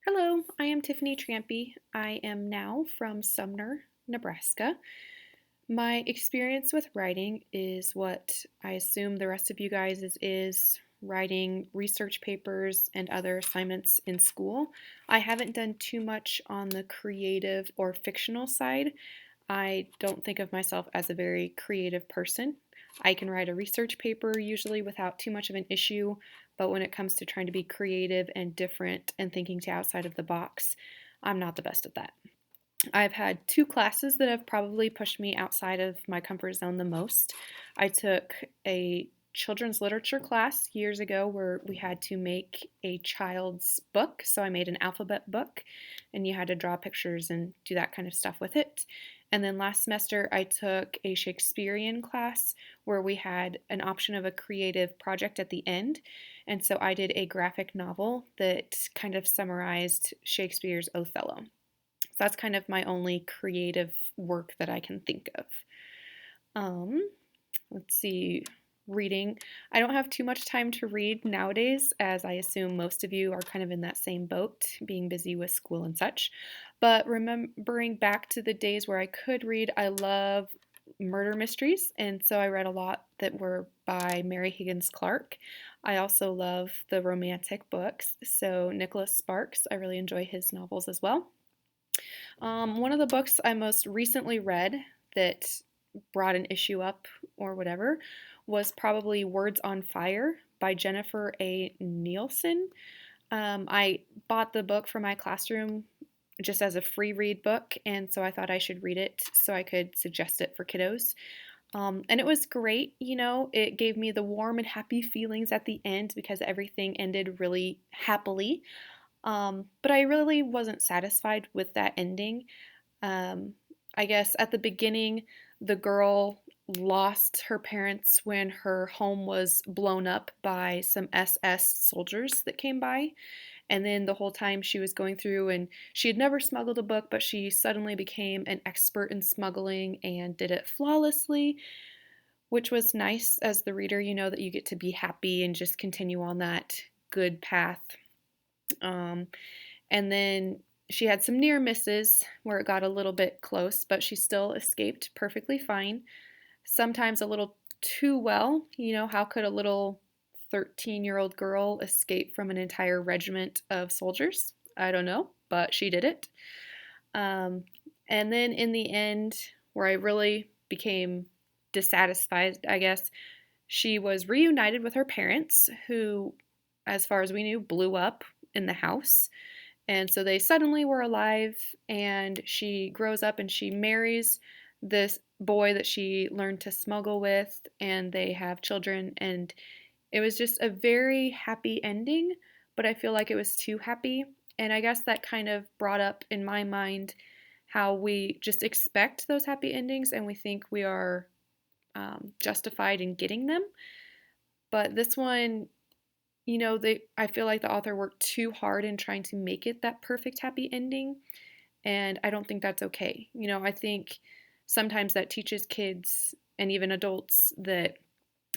Hello, I am Tiffany Trampy. I am now from Sumner, Nebraska. My experience with writing is what I assume the rest of you guys is writing research papers and other assignments in school. I haven't done too much on the creative or fictional side. I don't think of myself as a very creative person. I can write a research paper usually without too much of an issue, but when it comes to trying to be creative and different and thinking to outside of the box, I'm not the best at that. I've had two classes that have probably pushed me outside of my comfort zone the most. I took a children's literature class years ago where we had to make a child's book. So I made an alphabet book and you had to draw pictures and do that kind of stuff with it. And then last semester, I took a Shakespearean class where we had an option of a creative project at the end. And so I did a graphic novel that kind of summarized Shakespeare's Othello. So that's kind of my only creative work that I can think of. Um, let's see, reading. I don't have too much time to read nowadays, as I assume most of you are kind of in that same boat, being busy with school and such. But remembering back to the days where I could read, I love murder mysteries, and so I read a lot that were by Mary Higgins Clark. I also love the romantic books, so Nicholas Sparks, I really enjoy his novels as well. One of the books I most recently read that brought an issue up or whatever was probably Words on Fire by Jennifer A. Nielsen. I bought the book for my classroom just as a free read book, and so I thought I should read it so I could suggest it for kiddos. And it was great, it gave me the warm and happy feelings at the end because everything ended really happily. But I really wasn't satisfied with that ending. Um, I guess at the beginning, the girl lost her parents when her home was blown up by some SS soldiers that came by. And then the whole time she was going through, and she had never smuggled a book, but she suddenly became an expert in smuggling and did it flawlessly, which was nice as the reader, that you get to be happy and just continue on that good path. Um, and then she had some near misses where it got a little bit close, but she still escaped perfectly fine. Sometimes a little too well. How could a little 13-year-old girl escape from an entire regiment of soldiers? I don't know, but she did it. Um, and then in the end, where I really became dissatisfied, I guess, she was reunited with her parents, who, as far as we knew, blew up in the house. And so they suddenly were alive, and she grows up and she marries this boy that she learned to smuggle with, and they have children. And it was just a very happy ending, but I feel like it was too happy. And I guess that kind of brought up in my mind how we just expect those happy endings and we think we are justified in getting them. But this one, I feel like the author worked too hard in trying to make it that perfect happy ending, and I don't think that's okay. I think sometimes that teaches kids and even adults that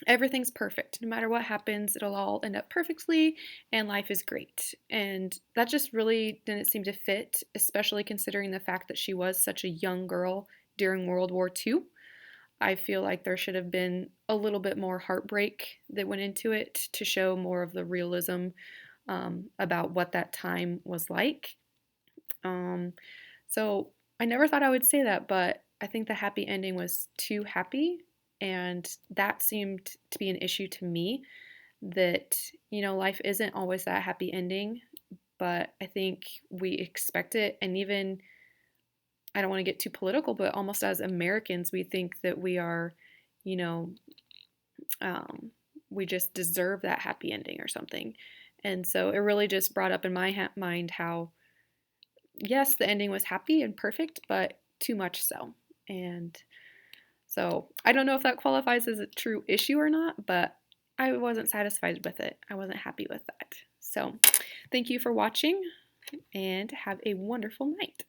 everything's perfect. No matter what happens, it'll all end up perfectly and life is great. And that just really didn't seem to fit, especially considering the fact that she was such a young girl during World War II. I feel like there should have been a little bit more heartbreak that went into it to show more of the realism about what that time was like. Um, so I never thought I would say that, but I think the happy ending was too happy, and that seemed to be an issue to me. That life isn't always that happy ending, but I think we expect it, and even I don't want to get too political, but almost as Americans, we think that we are, you know, um, we just deserve that happy ending or something. And so it really just brought up in my mind how, yes, the ending was happy and perfect, but too much so. And so I don't know if that qualifies as a true issue or not, but I wasn't satisfied with it. I wasn't happy with that. So thank you for watching and have a wonderful night.